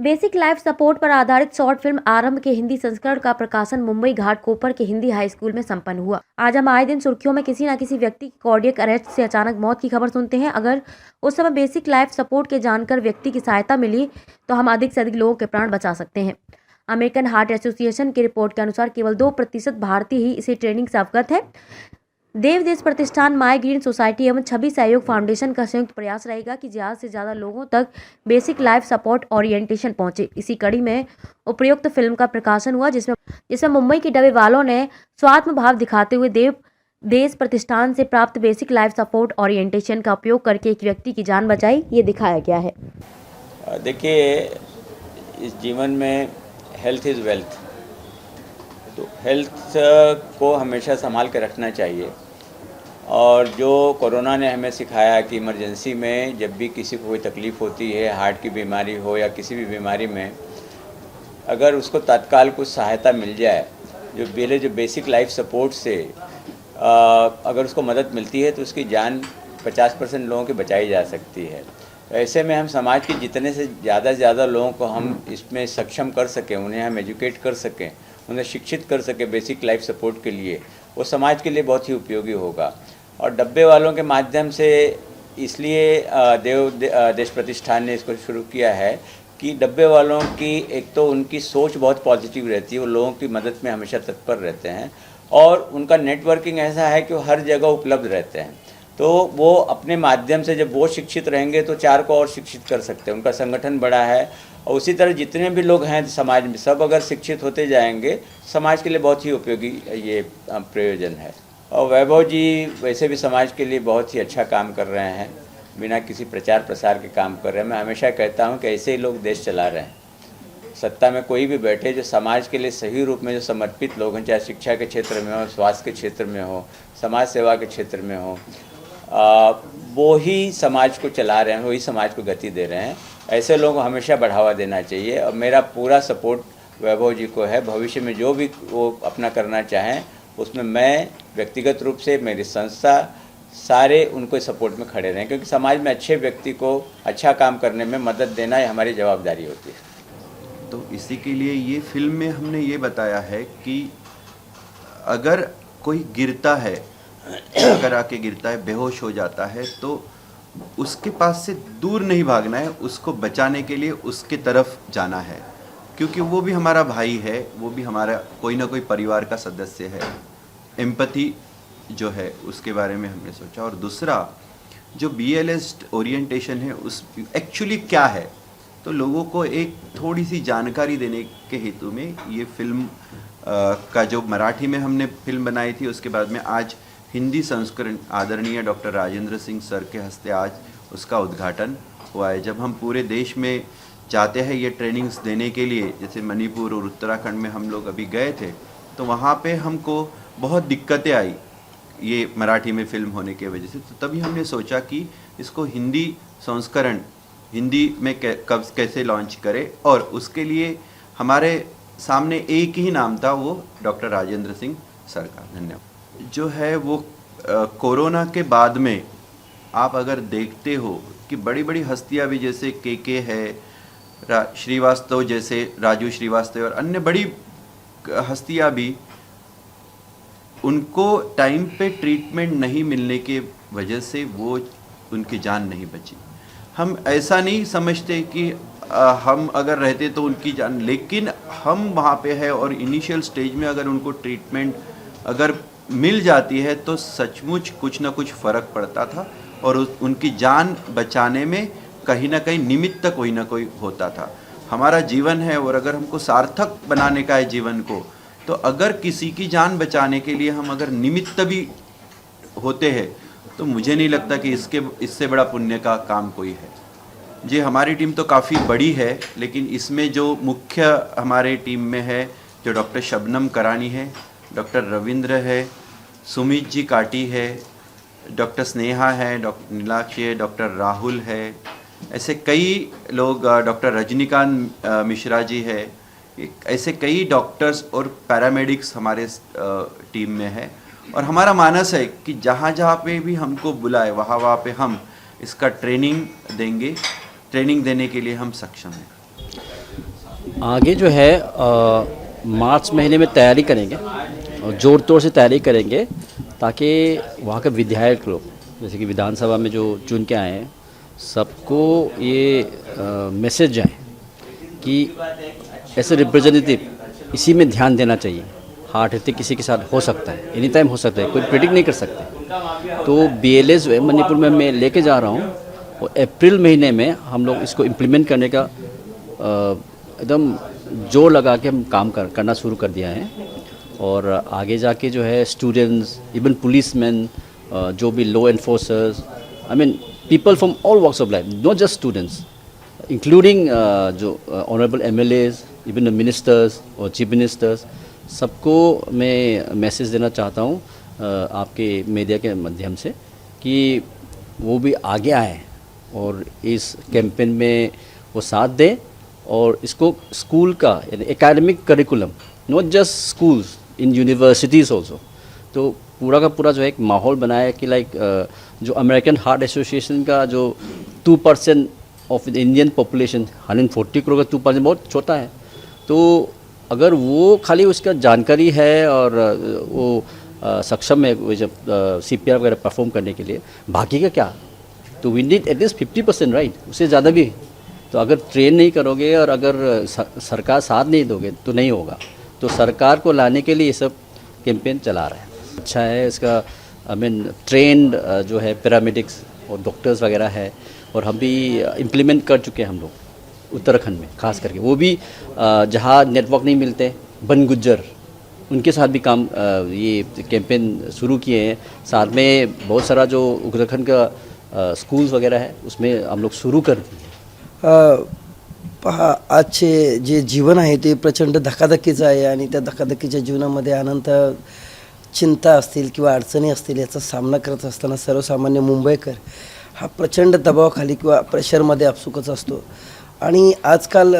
Basic life support पर आधारित short film आरंभ के हिंदी संस्करण का प्रकाशन मुंबई घाटकोपर के हिंदी हाई स्कूल में संपन्न हुआ। आज हम आए दिन सुर्खियों में किसी न किसी व्यक्ति की कार्डियक अरेस्ट से अचानक मौत की खबर सुनते हैं। अगर उस समय बेसिक लाइफ सपोर्ट के जानकर व्यक्ति की सहायता मिली तो हम अधिक से अधिक लोगों के प्राण बचा सकते हैं। अमेरिकन हार्ट एसोसिएशन की रिपोर्ट के अनुसार केवल 2% भारतीय ही इसे ट्रेनिंग से अवगत है। देव देश प्रतिष्ठान, माई ग्रीन सोसाइटी एवं छवि सहयोग फाउंडेशन का संयुक्त प्रयास रहेगा कि ज्यादा से ज्यादा लोगों तक बेसिक लाइफ सपोर्ट ओरिएंटेशन पहुंचे। इसी कड़ी में उपयुक्त फिल्म का प्रकाशन हुआ जिसमें मुंबई के डबे वालों ने स्वात्म भाव दिखाते हुए देव देश प्रतिष्ठान से प्राप्त बेसिक लाइफ सपोर्ट ओरिएंटेशन का उपयोग करके एक व्यक्ति की जान बचाई, ये दिखाया गया है। देखिए, इस जीवन में हेल्थ इज़ वेल्थ, तो हेल्थ को हमेशा संभाल के रखना चाहिए। और जो कोरोना ने हमें सिखाया कि इमरजेंसी में जब भी किसी को कोई तकलीफ़ होती है, हार्ट की बीमारी हो या किसी भी बीमारी में, अगर उसको तत्काल कुछ सहायता मिल जाए, जो बेसिक लाइफ सपोर्ट से अगर उसको मदद मिलती है तो उसकी जान 50% लोगों की बचाई जा सकती है। ऐसे में हम समाज के जितने से ज़्यादा लोगों को हम इसमें सक्षम कर सकें, उन्हें हम एजुकेट कर सकें, उन्हें शिक्षित कर सकें बेसिक लाइफ सपोर्ट के लिए, वो समाज के लिए बहुत ही उपयोगी होगा। और डब्बे वालों के माध्यम से इसलिए देश प्रतिष्ठान ने इसको शुरू किया है कि डब्बे वालों की एक तो उनकी सोच बहुत पॉजिटिव रहती है, वो लोगों की मदद में हमेशा तत्पर रहते हैं और उनका नेटवर्किंग ऐसा है कि वो हर जगह उपलब्ध रहते हैं। तो वो अपने माध्यम से जब वो शिक्षित रहेंगे तो 4 को और शिक्षित कर सकते हैं, उनका संगठन बड़ा है। और उसी तरह जितने भी लोग हैं समाज में, सब अगर शिक्षित होते जाएंगे, समाज के लिए बहुत ही उपयोगी ये प्रयोजन है। और वैभव जी वैसे भी समाज के लिए बहुत ही अच्छा काम कर रहे हैं, बिना किसी प्रचार प्रसार के काम कर रहे हैं। मैं हमेशा कहता हूँ कि ऐसे ही लोग देश चला रहे हैं। सत्ता में कोई भी बैठे, जो समाज के लिए सही रूप में जो समर्पित लोग हैं, चाहे शिक्षा के क्षेत्र में हो, स्वास्थ्य के क्षेत्र में हो, समाज सेवा के क्षेत्र में हो, वो ही समाज को चला रहे हैं, वही समाज को गति दे रहे हैं। ऐसे लोगों को हमेशा बढ़ावा देना चाहिए और मेरा पूरा सपोर्ट वैभव जी को है। भविष्य में जो भी वो अपना करना चाहें उसमें मैं व्यक्तिगत रूप से, मेरी संस्था, सारे उनको सपोर्ट में खड़े रहें, क्योंकि समाज में अच्छे व्यक्ति को अच्छा काम करने में मदद देना ही हमारी जवाबदारी होती है। तो इसी के लिए ये फिल्म में हमने ये बताया है कि अगर कोई गिरता है, अगर आके गिरता है, बेहोश हो जाता है, तो उसके पास से दूर नहीं भागना है, उसको बचाने के लिए उसके तरफ जाना है, क्योंकि वो भी हमारा भाई है, वो भी हमारा कोई ना कोई परिवार का सदस्य है। एम्पैथी जो है उसके बारे में हमने सोचा। और दूसरा जो BLS ओरिएंटेशन है उस एक्चुअली क्या है, तो लोगों को एक थोड़ी सी जानकारी देने के हेतु में ये फिल्म का जो मराठी में हमने फिल्म बनाई थी, उसके बाद में आज हिंदी संस्करण आदरणीय डॉक्टर राजेंद्र सिंह सर के हस्ते आज उसका उद्घाटन हुआ है। जब हम पूरे देश में जाते हैं ये ट्रेनिंग्स देने के लिए, जैसे मणिपुर और उत्तराखंड में हम लोग अभी गए थे, तो वहाँ पे हमको बहुत दिक्कतें आई ये मराठी में फिल्म होने की वजह से। तो तभी हमने सोचा कि इसको हिंदी संस्करण हिंदी में कैसे लॉन्च करें, और उसके लिए हमारे सामने एक ही नाम था, वो डॉक्टर राजेंद्र सिंह सर का। धन्यवाद। जो है वो कोरोना के बाद में आप अगर देखते हो कि बड़ी बड़ी हस्तियां भी, जैसे के है, श्रीवास्तव जैसे राजू श्रीवास्तव और अन्य बड़ी हस्तियां भी, उनको टाइम पे ट्रीटमेंट नहीं मिलने के वजह से वो उनकी जान नहीं बची। हम ऐसा नहीं समझते कि हम अगर रहते तो उनकी जान, लेकिन हम वहाँ पे है और इनिशियल स्टेज में अगर उनको ट्रीटमेंट अगर मिल जाती है तो सचमुच कुछ ना कुछ फ़र्क पड़ता था और उनकी जान बचाने में कहीं ना कहीं निमित्त कोई ना कोई होता था। हमारा जीवन है और अगर हमको सार्थक बनाने का है जीवन को, तो अगर किसी की जान बचाने के लिए हम अगर निमित्त भी होते हैं तो मुझे नहीं लगता कि इससे बड़ा पुण्य का काम कोई है। जी, हमारी टीम तो काफ़ी बड़ी है, लेकिन इसमें जो मुख्य हमारे टीम में है, जो डॉक्टर शबनम करानी है, डॉक्टर रविंद्र है, सुमित जी काटी है, डॉक्टर स्नेहा है, डॉक्टर नीलाक्षी है, डॉक्टर राहुल है, ऐसे कई लोग, डॉक्टर रजनीकांत मिश्रा जी है, ऐसे कई डॉक्टर्स और पैरामेडिक्स हमारे टीम में है। और हमारा मानस है कि जहाँ जहाँ पे भी हमको बुलाए वहाँ पे हम इसका ट्रेनिंग देंगे, ट्रेनिंग देने के लिए हम सक्षम हैं। आगे जो है मार्च महीने में तैयारी करेंगे और ज़ोर तोड़ से तैयारी करेंगे ताकि वहाँ के विधायक लोग जैसे कि विधानसभा में जो चुन के आए हैं सबको ये मैसेज जाए कि ऐसे रिप्रेजेंटेटिव इसी में ध्यान देना चाहिए। हार्ट अटैक किसी के साथ हो सकता है, एनी टाइम हो सकता है, कोई प्रेडिक्ट नहीं कर सकते। तो BLS जो है मणिपुर में मैं लेके जा रहा हूँ और अप्रैल महीने में हम लोग इसको इम्प्लीमेंट करने का एकदम जोर लगा के हम काम करना शुरू कर दिया है। और आगे जाके जो है स्टूडेंट्स, इवन पुलिसमैन, जो भी law enforcers, I mean people from all walks of life, not just students, including जो honourable MLAs, even the ministers और चीफ मिनिस्टर्स, सबको मैं मैसेज देना चाहता हूँ आपके मीडिया के माध्यम से कि वो भी आगे आए और इस कैंपेन में वो साथ दें और इसको स्कूल का यानी academic curriculum, not just schools, in universities also, तो पूरा का पूरा जो है एक माहौल बनाया कि लाइक जो अमेरिकन हार्ट एसोसिएशन का जो 2% of the Indian population 140 crore का 2% बहुत छोटा है। तो अगर वो खाली उसका जानकारी है और वो सक्षम है वो जब CPR वगैरह परफॉर्म करने के लिए, बाकी का क्या, तो वी नीड एटलीस्ट 50% राइट, उससे ज़्यादा भी। तो अगर ट्रेन नहीं करोगे और अगर सरकार साथ नहीं दोगे तो नहीं होगा। तो सरकार को लाने के लिए ये सब कैंपेन चला रहा है। अच्छा है इसका, आई मीन ट्रेंड जो है पैरामेडिक्स और डॉक्टर्स वगैरह है और हम भी इम्प्लीमेंट कर चुके हैं हम लोग उत्तराखंड में खास करके। वो भी जहाँ नेटवर्क नहीं मिलते, बन गुज्जर, उनके साथ भी काम ये कैंपेन शुरू किए हैं। साथ में बहुत सारा जो उत्तराखंड का स्कूल्स वगैरह है उसमें हम लोग सुरू कर दिए। पहा, आजचे जे जीवन आहे ते प्रचंड धकाधकीचं आहे आणि त्या धकाधकीच्या जीवनामध्ये अनंत चिंता असतील किंवा अडचणी असतील याचा सामना करत असताना सर्वसामान्य मुंबईकर हा प्रचंड दबावाखाली किंवा प्रेशरमध्ये आपसुकच असतो। आणि आजकाल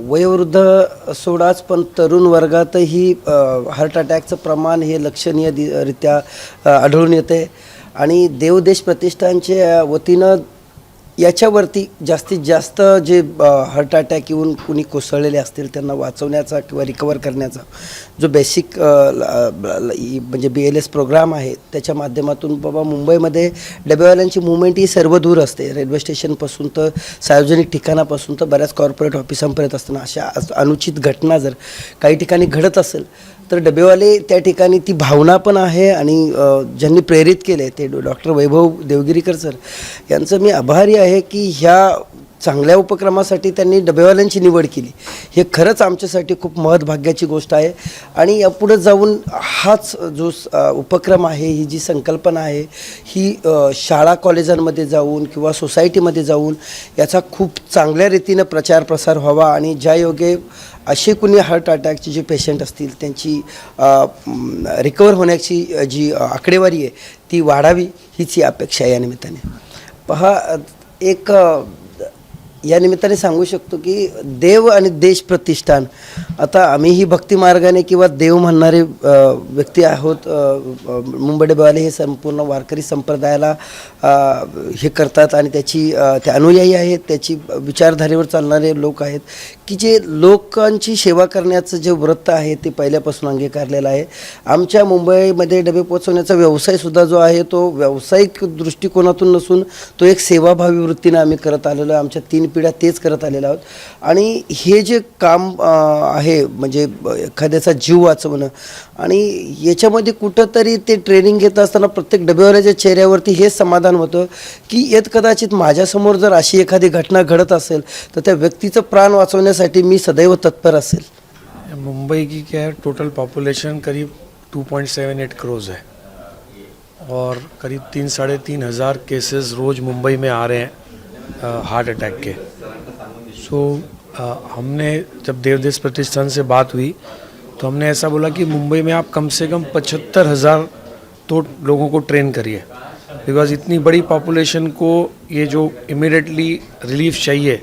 वयोवृद्ध सोडाच पण तरुण वर्गातही हार्ट अटॅकचं प्रमाण हे लक्षणीयरित्या आढळून येते आणि देवदेश प्रतिष्ठानच्या वतीनं याच्यावरती जास्तीत जास्त जे हार्ट अटॅक येऊन कुणी कोसळलेले असतील त्यांना वाचवण्याचा किंवा रिकवर करण्याचा जो बेसिक म्हणजे BLS प्रोग्राम आहे त्याच्या माध्यमातून बाबा मुंबईमध्ये डबेवाल्यांची मुवमेंट ही सर्व दूर असते, रेल्वे स्टेशनपासून तर सार्वजनिक ठिकाणापासून तर बऱ्याच कॉर्पोरेट ऑफिसांपर्यंत असताना अशा अनुचित घटना जर काही ठिकाणी घडत असेल तर डबेवाले त्या ठिकाणी ती भावना पण आहे आणि ज्यांनी प्रेरित केले ते डॉक्टर वैभव देवगिरीकर सर यांचं मी आभारी आहे की ह्या चांगल्या उपक्रमासाठी त्यांनी डबेवाल्यांची निवड केली। हे खरंच आमच्यासाठी खूप महत्त्वाची गोष्ट आहे आणि यापुढे जाऊन हाच जो उपक्रम आहे, ही जी संकल्पना आहे ही शाळा कॉलेजांमध्ये जाऊन किंवा सोसायटीमध्ये जाऊन याचा खूप चांगल्या रीतीने प्रचार प्रसार व्हावा आणि ज्या योगे असे कुणी हार्ट अटॅकचे जे पेशंट असतील त्यांची रिकवर होण्याची जी आकडेवारी आहे ती वाढावी हीच अपेक्षा आहे। या निमित्ताने पहा, एक या निमित्ताने सांगू शकतो की देव आणि देश प्रतिष्ठान, आता आम्हीही भक्ती मार्गाने किंवा देव म्हणणारे व्यक्ती आहोत। मुंबई डबेवाले हे संपूर्ण वारकरी संप्रदायाला हे करतात आणि त्याची ते अनुयायी आहेत, त्याची विचारधारेवर चालणारे लोक आहेत की जे लोकांची सेवा करण्याचं जे व्रत आहे ते पहिल्यापासून अंगीकारलेलं आहे। आमच्या मुंबईमध्ये डबे पोचवण्याचा व्यवसायसुद्धा जो आहे तो व्यावसायिक दृष्टिकोनातून नसून तो एक सेवाभावी वृत्तीने आम्ही करत आलेलो आहे। आमच्या 3 पिढ्या तेच करत आलेलो आहोत आणि हे जे काम आहे म्हणजे एखाद्याचा जीव वाचवणं आणि याच्यामध्ये कुठंतरी ते ट्रेनिंग घेत असताना प्रत्येक डबेवाल्याच्या चेहऱ्यावरती हेच समाधान होतं की येत कदाचित माझ्यासमोर जर अशी एखादी घटना घडत असेल तर त्या व्यक्तीचं प्राण वाचवण्यासाठी मी सदैव तत्पर असेल। मुंबई की क्या है, टोटल पॉपुलेशन करीब 2.78 करोड़ है और करीब 3-3.5 हज़ार केसेस रोज़ मुंबई में आ रहे हैं हार्ट अटैक के। हमने जब देवदेश प्रतिष्ठान से बात हुई तो हमने ऐसा बोला कि मुंबई में आप कम से कम 75,000 तो लोगों को ट्रेन करिए, बिकॉज़ इतनी बड़ी पॉपुलेशन को ये जो इमीडिएटली रिलीफ चाहिए,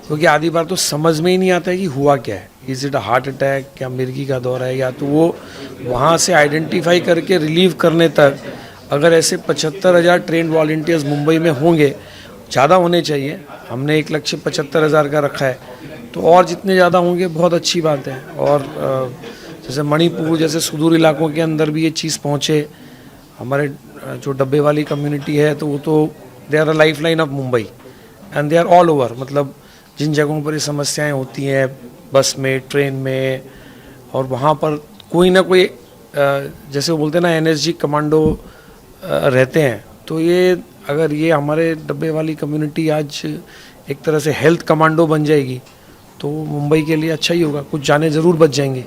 क्योंकि आधी बार तो समझ में ही नहीं आता है कि हुआ क्या है, is it a heart attack, क्या मिर्गी का दौरा है, या तो वो वहाँ से आइडेंटिफाई करके रिलीव करने तक अगर ऐसे 75,000 ट्रेंड वॉलंटियर्स मुंबई में होंगे, ज़्यादा होने चाहिए, हमने एक लक्ष्य 75,000 का रखा है, तो और जितने ज़्यादा होंगे बहुत अच्छी बात है। और जैसे मणिपुर जैसे सुदूर इलाकों के अंदर भी ये चीज़ पहुँचे, हमारे जो डब्बे वाली कम्युनिटी है तो वो तो they are a life line of Mumbai and they are all over. मतलब जिन जगहों पर ये समस्याएं होती हैं बस में, ट्रेन में, और वहाँ पर कोई ना कोई जैसे वो बोलते हैं ना एनएसजी कमांडो रहते हैं, तो ये अगर ये हमारे डब्बे वाली कम्युनिटी आज एक तरह से हेल्थ कमांडो बन जाएगी तो मुंबई के लिए अच्छा ही होगा, कुछ जाने ज़रूर बच जाएंगी।